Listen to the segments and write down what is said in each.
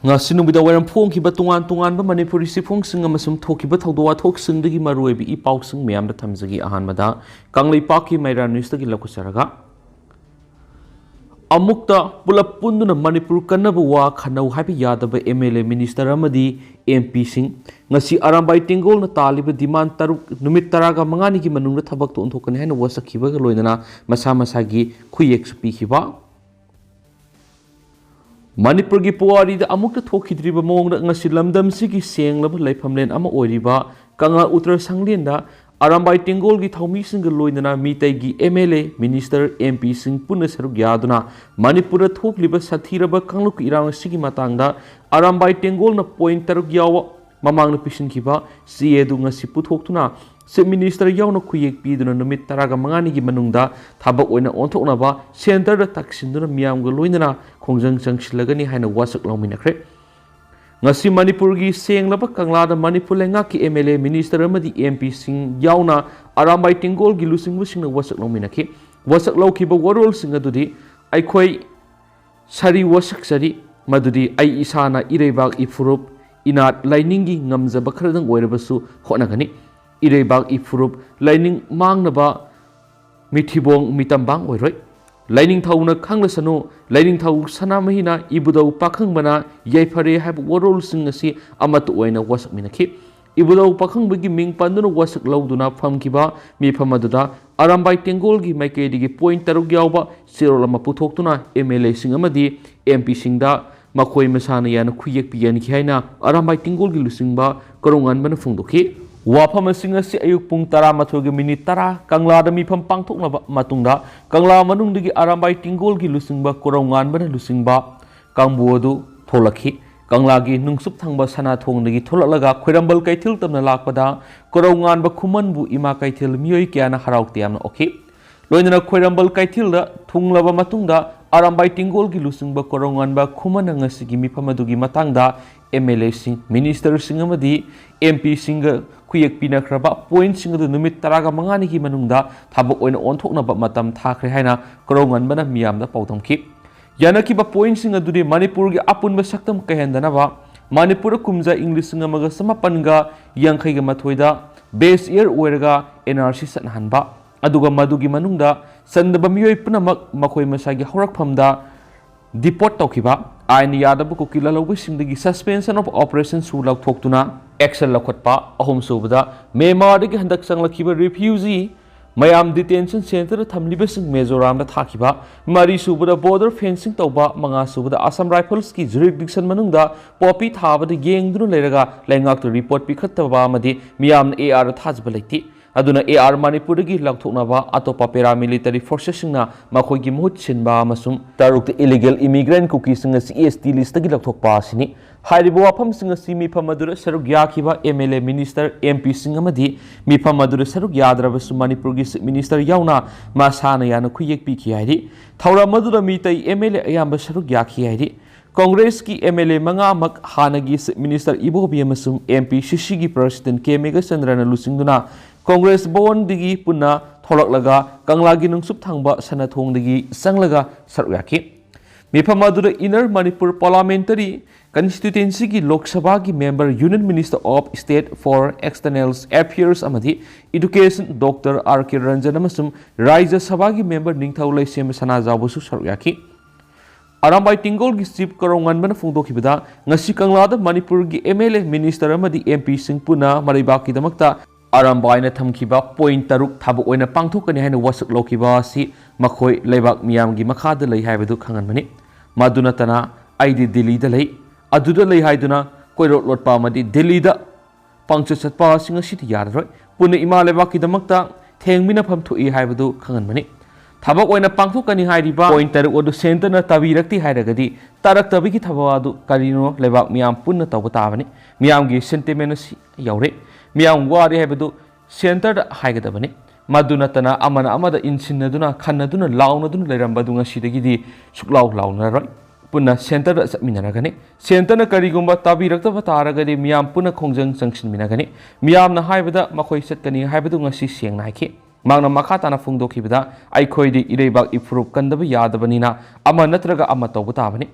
ngasi nubida waram phongkiba tungan tungan ba manipuri sifungsing amasum thokiba thawdo wathok singdagi maruibi I pausing miyam da thamjagi ahanmada kanglei paki maira news dagi lakusaraga Amukta pulap punduna Manipur kanaba wa khanau habi yadaba MLA minister amadi MP sing ngasi arambai tingol na taliba demand taruk numit taraga mangani gi manungna thabak to onthokani haina wasakhiba ga loinana masa masagi khuyek supi khiba Manipur gi puari da amukta thokhidriba mongda ngasi lamdam sigi senglaba laifamlen ama oiriba kanga uttar sanglen da Arambai tingol gi thaumi sing loinana mitai gi MLA minister MP sing punna saruk yaduna Manipur thokliba sathiraba kangluk irang sigi matangda Arambai tingol na point taruk yawa mamang na pisin kiba CA du ngasi puthokuna se minister yawna khuyek piduna numit taraga mangani gi manungda thabak oina onthokna ba center da taksinduna miyam ga loinana khongjang changsilagani haina wasak lawminakre ngasi Manipur gi senglaba kanglada Manipur lenga ki MLA minister amadi MP sing yauna arambai tingol gi lusing busing na wasak lawminaki wasak lawkiba warol sing adudi aikhoi sari wasak sari madudi ai isana irebak ifurup inat lainingi ngamjaba khradang oirabasu honagani irebak ifurup laining mangnaba mithibong mitambang oiroi Lining Tauna Kanglasano, Lining Tau Sanamahina, Ibudo Pakang Mana, Yaipare have warol sing a sea, Amatuena was Minaki. Ibudo Pakang Bigi Ming Panduna was a Lauduna Pamkiba, Mi Pamaduda, Arambai Tengolgi, Makedi Point Tarugyaba, Cyril Maputokuna, MLA Singamadi, MP Singda, Makoi Masana and Kuyak Pian Kiana, Arambai Tengolgi Lusingba, Korongan Manafundoki. Wapam singa si ayuk pung tara mathoge minit tara kangla da mi pham pangthok na matungda kangla manung digi arambai tingol gi lusingba korongan bana lusingba kangbuodu tholakhi kangla gi nungsup thangba sana thong digi tholalaga khoirambal kaithil tamna lakpada korongan ba khuman bu ima kaithil miyoi kyana haraukte amna okhi loinana khoirambal kaithil da thunglaba matungda arambai tingol gi lusingba korongan ba khuman ngasigi mi phamadugi matangda MLA sing minister sing amadi MP singa Kuyak Pinakraba, point single the Numit Taraga Mangani Manunda, Tabo on Ontok Matam Takre Haina, Korongan Bana Miam the Potom Kip. Yanakiba point singer to the Manipur Apun Basaktam Kahandanava, Manipur Kumza English Singamaga Samapanga, Yankaiga Matoida, Base Ear Uerga, NRC San Hanba, Aduga Madugi Manunda, Sandabamio Punamak, Makoi Masagi Horak Pamda, Deport Tokiba, Ain Yadabu Kukila wishing the suspension of Operation Sula Toktuna. Excel lakotpa ahom subada Myanmar digi handak sanglakiba refugee mayam detention center thamliba sing Mizoram da thakiba mari subada border fencing tawba manga subada Assam Rifles ki jurisdiction manungda popi thabada yengdunu leraga lengak to report pikhattaba amadi miyam AR thajba leiti aduna AR Manipur gi lakthoknaba atopa paramilitary forces singna makhoigi muhut sinba amasum taruk illegal immigrant Kuki singa CST list gi lakthokpa sini Haribo Wapam Singa Simi Pamadura Saruk Yakiba MLA Minister MP Singamadi Mi Pamadura Saruk Yadrabasu Manipurgis Minister Yauna Masana Yana Kuyek Piki Hidi Taura Madura Mita MLA Ayamba Saruk Yaki Hidi Congress ki MLA Manga Mak Hanagis Minister Ibo Biamasum MP Shishigi President K Mega Sandrana Lusingduna Congress Bon Digi Puna Tholak Laga Kanglagi Nungsup Thangba Sanathong Digi Sanglaga Saruk Yaki Mi Pamadura Inner Manipur Parliamentary Constituency ki Lok Sabha ki member Union Minister of State for External Affairs amadi Education Dr. R.K. Ranjan amasum Rajya Sabha ki member Ningthau Laisem Sana Jabusu saryaki Arambai Tingol ki Chief Korongan bana phungdokibada ngasi kanglada Manipur ki MLA Minister amadi MP sing puna maribaki damakta Arambai na thamkiba point taruk thabu oina pangthokani haina wasak lokiba si makhoi leibak miyam gi makhada lei haibadu khanganmani maduna tana aidi Delhi da lei Aduda lay haiduna koirot lot pa madi Delhi da pangcha chatpa singa siti yarroi puna ima lebaki damakta thengmina pham thui haibadu khanganmani thabak oina pangthokani hairiba pointer odu center na tabirakti hairagadi tarak tabiki thabadu karino lebak miyam punna tawta bani miyam gi sentiment si yaure miyam wari haibadu center da haigadabani maduna tana amana amada insinaduna khannaduna launaduna leirambadunga sidagidi suklau launaroi Puna center da minaragani center na karigumba tabirakta bataragadi miyam puna khongjang sangshin minagani miyam na haibada makhoi setkani haibadu ngasi siang na haiki magna makata na phungdokibada aikhoi di irebak ifrup kandaba yadabanina ama natraga ama tawba tabani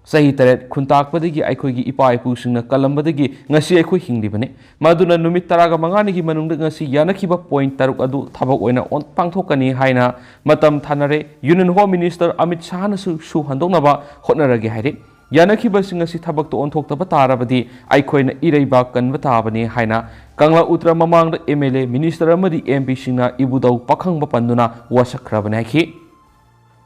Sahi taret khuntakpadagi aikoigi ipa ipusingna kalambadagi ngasi aikoi hinglibane maduna numit taraga manganigi manungda ngasi yanakhiba point taruk adu thabak oina pangthokani haina matam thanare Union Home Minister Amit Shah na su handoknaba hotnarage haire yanakhiba singasi thabak to onthokta tarabadi aikoina ireiba kanba tabani haina Kangla Utra mamangda MLA Minister amadi MP singna ibudau pakhangba panduna wasakrabane khi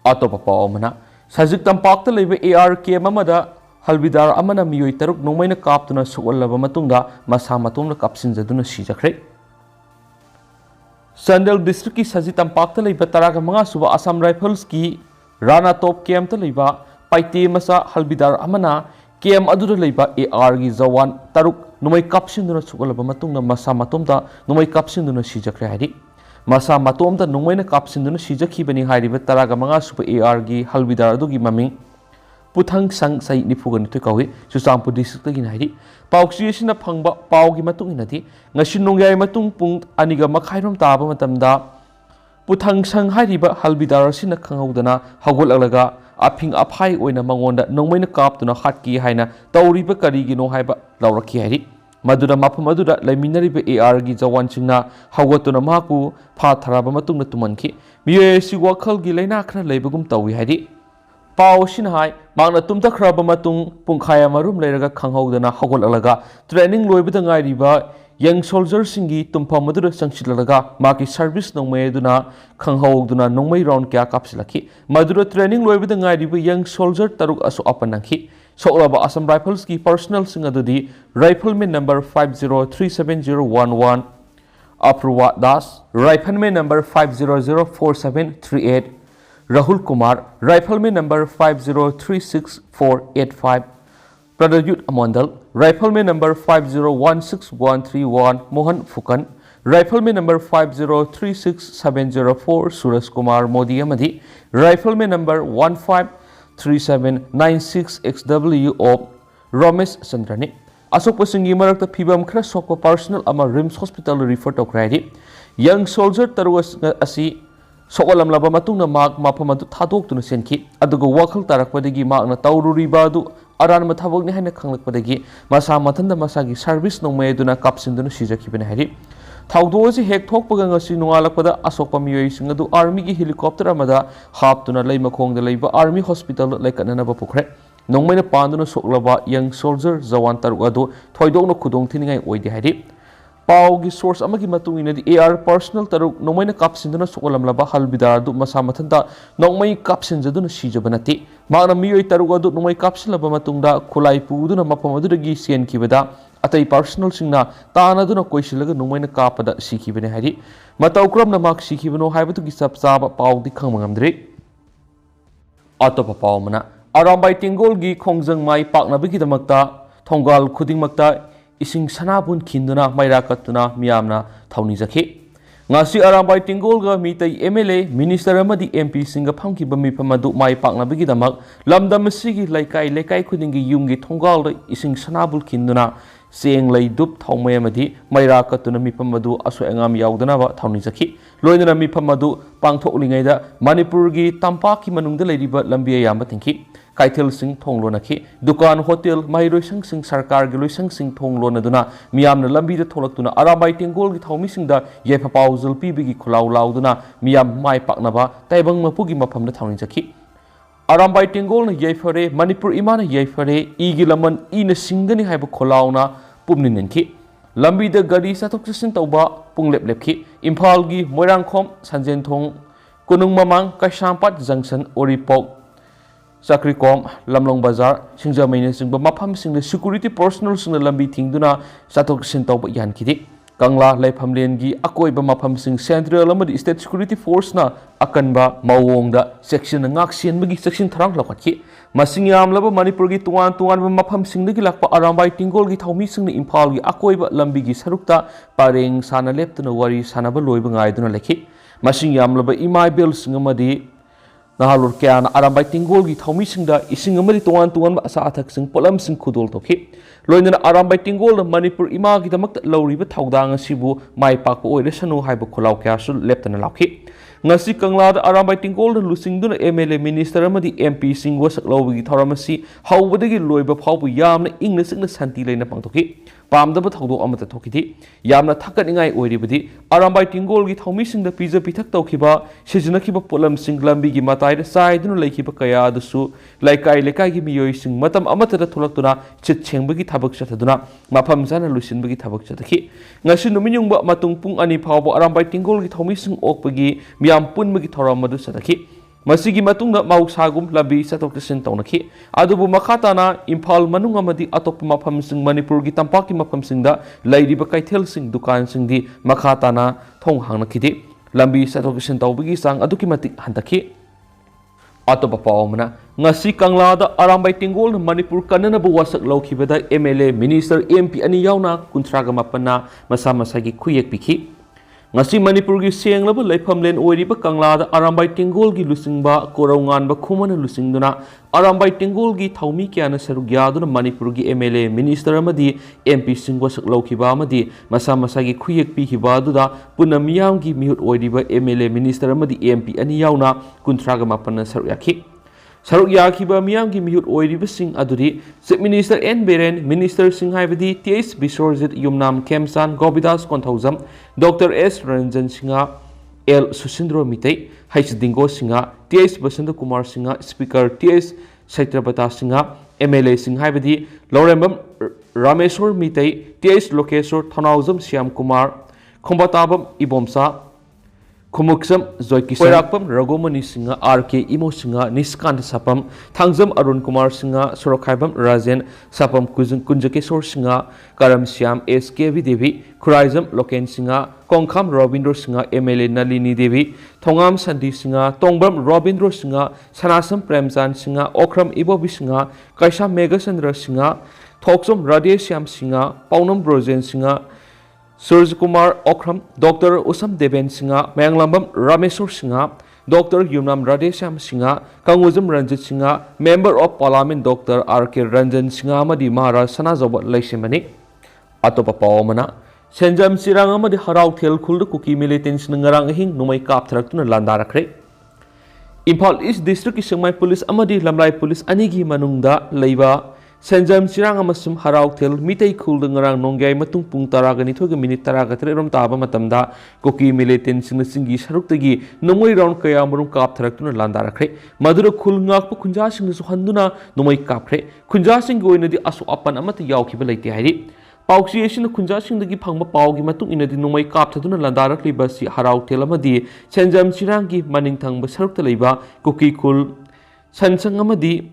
atopa paomana Sajik tampakta leba ARK mamada halbidar amana miyoi taruk nomaina kaptuna suwallaba matungda masa matumna kapsinjaduna sijakre Sandal district ki sajik tampakta leba taraga manga suba Assam Rifles ki Rana Top Camp ta leba paite masa halbidar amana KM aduda leba AR gi jawan taruk nomai kapsinduna suwallaba matungda masa matumda nomai kapsinduna sijakre hari Masa matomda nungmaina kapsinduna sijakhibani hairiba taraga manga supa AR gi halbidar adugi maming puthang sang sai nifugani toikawi Chusampu district gi hairi pauksiyesina phangba paugi matung inati ngasi nongyai matung pung aniga makhairom taba matamda puthang sang hairiba halbidar sina khanghaudana hagolalaga aphing aphai oina mangonda nongmaina kaptuna hatki haina tawriba karigi no haiba lawrakhi hairi Madura mapam adura laiminariba AR gi jawan singna hawatuna maku pha tharaba matungna tumanki miye si wakhal gi laina khra leibagum tawi haidi paw sin hai mangna tumta khraba matung pungkhaya marum leiraga khanghaudana hagol alaga training loibada ngai riba young soldier singi tumpa madura sangsilalaga maki service nongmai duna khanghauduna nongmai round kya kapsilaki madura training loibada ngai riba young soldier taruk asu apanakhi Soklaba Assam Rifles ki personal singadudi Rifleman number 503711 Apurwa Das Rifleman number 5004738 Rahul Kumar Rifleman number 5036485 Pradayut Amondal Rifleman number 5016131 Mohan Fukan Rifleman number 5036704 Suresh Kumar Modi Amadi Rifleman number 153796XW of Ramesh Chandrani Asokpasingi marakta phibam khara sokpa personal ama Rims Hospital refer to kradi young soldier taruas asi sokolam laba matungna mak mapamadu thadok tuna senki adugo wakhal tarakpadagi makna tawruriba adu aran mathabok ni haina khanglakpadagi masa mathanda masagi service nongmay duna kapsinduna sijakhibane hari Thaudosi hek thokpaga ngasi nungalakpada asokpa miyoi singadu army gi helicopter amada haptuna leimakhongda leiba army hospital laikanana pukre nongmaina panduna soklaba young soldier jawan taru adu thoidokna khudong thiningai oide hari pau gi source amagi matunginadi AR personal taru nongmaina kapsinduna sokolamlaba halbidar du masa mathanda nongmai kapsinjaduna sijabanati magna miyoi taru adu nongmai kapsilaba matungda khulai puduna mapamaduragi sen kibada Atai personal singna taanaduna koisilaga nungmaina kapada sikhibane hari matawkramna mak sikhibano haibatu gi sapsaba pawdi khangmangamdri atopa pawmana arambai tingol gi khongjang mai paknabigi damakta thongal khudingmakta ising sanabun khinduna mairakatuna miyamna thauni jakhi ngasi arambai tingol ga mitai MLA minister amadi MP singa phamkiba mifamadu mai paknabigi damak lamdam sigi laikai khudingi yumgi thongal ising sanabul khinduna Seng lay dup thongmay amadi mayra katuna mipamadu aso engam yaudana thawni jakhi loinana mipamadu pangthoklingayda Manipur gi tampaki manungda leiriba lambiya yamba tingki kaithel sing thonglona khi dukan hotel mahiroisang sing sarkar gi loisang sing thonglona duna miyamna lambi da tholaktuna arabai tengol gi thawmi singda yefa pauzul pibigi khulaw lauduna miyam mai paknaba taibang mapugi maphamda thawni jakhi Arambai Tengol na Yaifare, Manipur Imana Yaifare, Igilaman Ina Singani Haiba Kolauna, Pumninki, Lambi the Gadi Satok Tauba, Punglep Lepki, Impalgi, Moirangkom, Sanjentong, Kunung Mamang, Kashampat, Junction, Oripok, Sakrikom, Lamlong Bazar, Singzamain Singba Mapam Sing the security personal Sing the Lambi Tingduna, Satok Sintauba Yankidi. Kangla Laiphamlen gi akoi ba mafam sing central amadi state security force na akanba mawongda section ngak sian magi section tharang lakhatki masing yam laba Manipur gi tuan ba mafam sing gi lakpa arambai tingol gi thaumi sing ni Imphal gi akoi ba lambi gi sarukta pareng sana leptuna wari sanaba loiba ngai duna lekhi masing yam laba imai bel sing amadi nahalur kyan arambai tingol gi thaumi sing da ising amadi tuan ba asa athak sing polam sing khudol tokhi loinana arambai tingol na Manipur ima gi damak lauri ba thaudang asibu mai pak oire sanu haiba khulaw kya sul leptana lakhi ngasi Kanglada Arambai Tingol Lusingduna MLA Minister Amadi MP Sing was Lowi Thoramasi, how would they loiba Pau Yam English in the Santi Lane Pantoki, Pam the Batodo Amata Tokiti, Yamna Takaningai Oidibadi, Arambai Tingol get home missing the pizza Pitatokiba, Shizanakiba Pulam Sing Lambigi Matai, the side, no Lake Kaya the Su, like I Lekagi sing Matam Amata Tolakuna, Chambagi Tabak Shataduna, Mapamzana Lucian Bagi Tabak Shataki, Nasin Matung Pung Ani Pau Arambai Tingol get home missing Okpagi, Miam Pun Magi Toramadu Sataki. Masigi matungna mausagum labi satoktasin taunaki adubu makhatana Imphal manung amadi atop mafam sing Manipur gi tampaki mafam singda lairiba kaithel sing dukan singdi makhatana thong hangnakidi lambi satoktasin taubigi sang aduki matik handaki atopa pawmana ngasi Kanglada Arambai Tingol Manipur kananabu wasak laukibada MLA Minister MP ani yauna kuntraga mapana masa masagi khuyek pikhi ngasi Manipur gi senglaba leifamlen oiriba Kanglada Arambai Tingol gi lusingba koraungan ba khumana lusingduna Arambai Tingol gi thaumi kyana sarugyaduna Manipur gi MLA Minister amadi MP singwa saklaukiba amadi masa masagi khuyek pihiba aduda punamiyam gi mihut oiriba MLA Minister amadi MP ani yauna kuntraga mapana saruyaki Saruk Yakiba Miamgi Mihut Oiriba Sing Aduri, Chief Minister N. Beren, Minister Singh Haibadi, T.S. Bisorjit Yumnam Kemsan, Gobidas Konthauzam, Dr. S. Ranjan Singha, L. Susindro Mitei, H. Dingo Singha, T.S. Basanta Kumar Singha, Speaker T.S. Saitrapata Singha, MLA Singh Haibadi, Lorembam Rameswar Mitei, T.S. Lokeswar Thanauzam Syam Kumar, Khombatabam Ibomsa, Kumuksam Zoikisam Koirakpam Ragomani Singha RK Imo Singha Niskant Sapam Thangzam Arun Kumar Singha Sorokhaibam Rajen Sapam Kunjakesor Singha Karam Syam SKV Devi Khuraizam Loken Singha Kongkham Robindro Singha MLA Nalini Devi Thongam Sandi Singha Tongbam Robindro Singha Sanasam Premjan Singha Okram Ibobi Singha Kaisha Megasandra Singha Thoksam Radhesyam Singha Paunam Brojen Singha Surj Kumar Okram, Dr. Usam Deven Singha, Mayanglambam Rameswar Singha, Dr. Yumnam Radhesyam Singha, Kanguzam Ranjit Singha, Member of Parliament Dr. R.K. Ranjan Singha Madi Maharaj Sanazabat Laisimani, Atopa Pawamana, Senjam Sirang Amadi Harau Tel Kuldu Kuki militants Nangarang Hing Numai Kaptrakuna Landarakre. Imphal East District Isangmai Police Amadi Lamlai Police Anigi Manungda Leiba Senjam Sirang Amasum Harau Tel Mitei Kuldangarang Nongai Matung Pung Taragani Toga Minute Taragatram Taba Matamda Kuki militants in the Singi Sarutagi Numai round Kayamarum Kap Tarakuna Landarakre Madura Kulngak Kunjasing is Handuna Numai Kapre Kunjasing go in the Asu Apan Amata Yauki Belati Hari Pauxiation Kunjasing the Gipanga Paugi Matung in the Numai Kap Taduna Landarakli Basi Harau Telamadi Senjam Sirangi Manintang Basarutaliba Kuki Kul Sansangamadi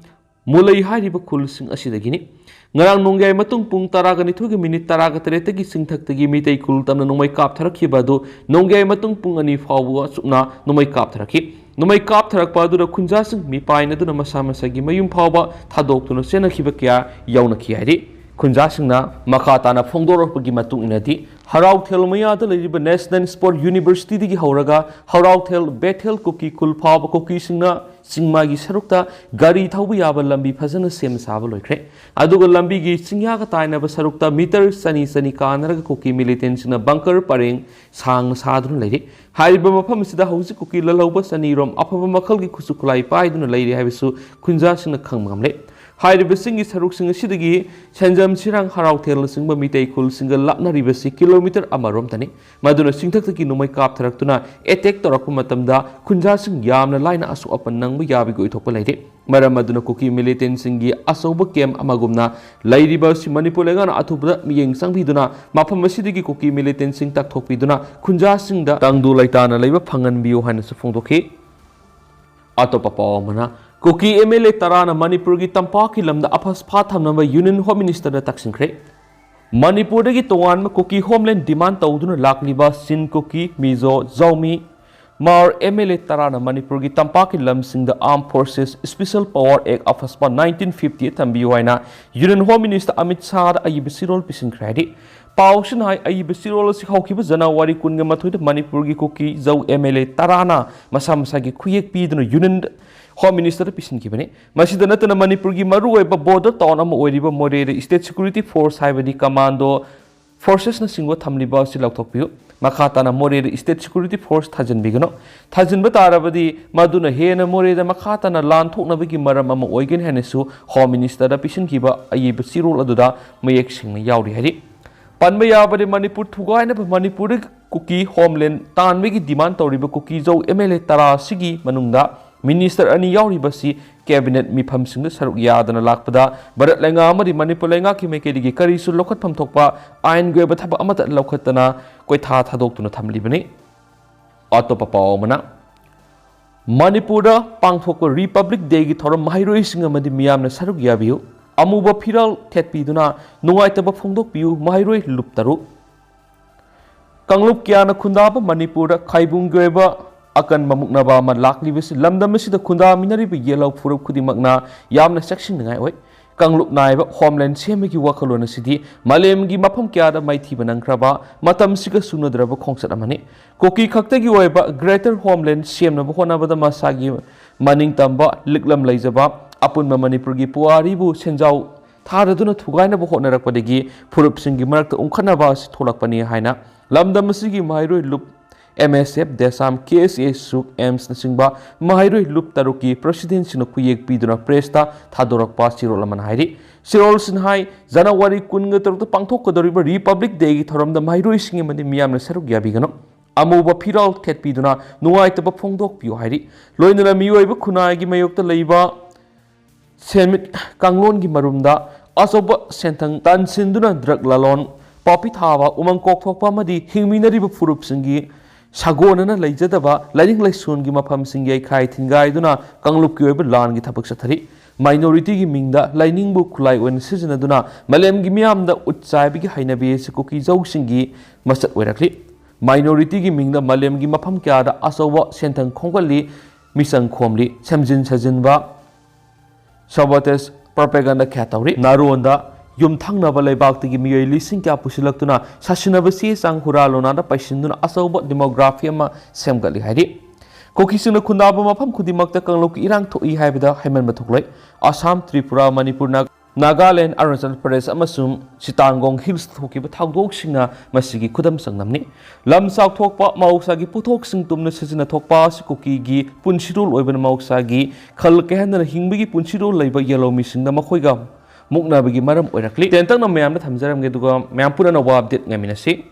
Mulai Hariba Kul Sing Asidagini. Ngarang Nongai Matung Pung Taragani Tugi Minute Taragaretagi Sing Taktagi Mitei Kultam Nomai Kap Tarakibado, Nongai Matung Pungani Fawa Sukna, Nomai Kap Taraki. Nomai Kap Tarakpadura Kunjasing, Mipaina Duna Masama Sagi Mayum Pava, Tadok to Sena Kibakia, Yaunaki. Kunjasingna Makatana Fongdor Pagimatung Inati, Harau Tel Mayada Liba National Sport University Digi Hauraga, Harau Tel Bethel Kuki Kulpava Kuki Singna, Singmagi Sarukta, Gari Taubiyaba Lambi Pazana Sem Savaloikre, Aduga Lambigi Singyaga Taina Sarukta, Meter Sani Sanikana Kuki militants in a bunker paring, Sang Sadrun Lady, Hariba Pamisida House Kuki Laloba Sanirom, Upper Makalgi Kusukulai Paidun Lady Havisu, Kunjasing a Kangamle. Hariba Singi Saruk Sing Sidigi, Senjam Sirang Harau Tel Singba Mitei Kul Single Lapna Ribasi, kilometer Amarom Tani, Maduna Singtaki Numai Kap Tarakuna, Etek Torakumatamda, Kunjasing Yamna Line Asu Upon Nang Yabigo Topolade, Maramaduna Kuki militants Singi, Asoba Kem Amagumna, Lady Bus Manipulegana Atubra, Miyang Sangviduna, Mapamasidigi Kuki militants Sing Takopiduna, Kunjasing da Tangdu Laitana Leva Pangan Bio Hanas Fondoke Atopapa Mana. Kuki MLA Tarana Manipur gi Tampaki Lamda Apas Patham number Union Home Minister the Taxinkre. Manipur gi Tawan Kuki Homeland Demand Tauduna Lakliba Sin Kuki Mizo Zomi Mar MLA Tarana Manipur gi Tampaki Lam Sing the Armed Forces Special Power Act of 1950 Tambiwaina Union Home Minister Amit Shah Ayibisirol Pisinkre. Paushan Hai Ayibisirol Houkhre Janawari Kungamatu Manipur gi Kuki Zau MLA Tarana Masamsagi Kuyek Pidno Union Home Minister Pisin Kibane, Masidanatana Manipurgi Maru, a border town of Oriba More, State Security Force, Hivadi Commando, Forces Nasingo Tamliba Silakopio, makha tana more state security force thajin bigano thajin batarabadi maduna hena more da makha tana lan thoknabagi maram ama oigen henesu home minister da pisin kiba ayib sirul aduda mayek singna yauri hari panba yabade manipur thugaina manipur kuki homeland tanbegi demand tawriba kuki zo MLA tara sigi manungda minister ani yauri basi cabinet mifam singda saruk yadana lakpada barat lenga amadi manipur lenga ki mekedi kari su lokhat pham thokpa ain goeba thaba amata lokhatana koi tha thadok tuna thamlibani atopa pawmana manipur da pangthokpa republic day gi thoram mahairoi sing amadi miyamna saruk yabiu amuba phiral thetpiduna nungaitaba phongdokpiu mahairoi luptaru Kanglup kiana khundaba manipur da khaibung goeba akan mamuknaba ma laklibisi lamdam asida khunda minariba yelau furup khudimagna yamna section ngai oi kanglup naiba homeland semegi wakalona sidi malemgi mafam kya da maithi banangkraba matam siga sunadraba khongsat amani koki khaktagi oiba greater homeland semna bhona bada masagi maning tamba liklam leijaba apun manipur gi puari bu senjau tharaduna thugaina bhona rakpadegi furup singi marakta ungkhanaba si tholakpani haina lamdam asigi mairoi lup MSF desam KSA suk AIMS nasingba mahairoi lup taruki president sino kuyek piduna presta thadorak pa sirol aman hairi sirol sin hai January kunga tarukta pangthok kodoriba Republic Day gi thoram da mahairoi singe mani miyam na saruk yabigano amuba phiral thet piduna nuai taba phongdok piu hairi loinana miyoiba khunai gi mayokta leiba semit kanglon gi marumda asoba senthang tansinduna drug lalon papi thawa umang kok thokpa madi hingminariba furup singi sagonana leijadaba laring laisun gi mafam singi ai khai thingai duna kanglup ki oiba lan gi thabak sathari minority gi mingda lining bu khulai oin sijna duna malem gi miam da utchai bi gi hainabi se kuki jau singi masat oirakli minority gi mingda malem gi mafam kya da asawa senthang khonggali misang khomli samjin sajinba sabotage propaganda kya tawri naronda yum thangnaba leibak tigi miyoi lising kya pusilaktuna sasinaba si sang huralona da paisinduna asawba demography ama semgali hairi kokisuna khundaba mafam khudimakta kanglok irang thoi haibada haiman mathuklai Assam Tripura Manipur Nagaland Arunachal Pradesh amasum Sitangong Hills thokiba thawdok singa masigi khudam sangnamni lam sak thokpa mausa gi puthok sing tumna sijina thokpa sikoki gi punchirul oibana mausa gi khal kehanna hingbi gi punchirul leiba yellow missing na makhoiga mukna bagi maram oirakli tentang na mayam na thamjaram ge duga mayam pura na wa update ngaminasi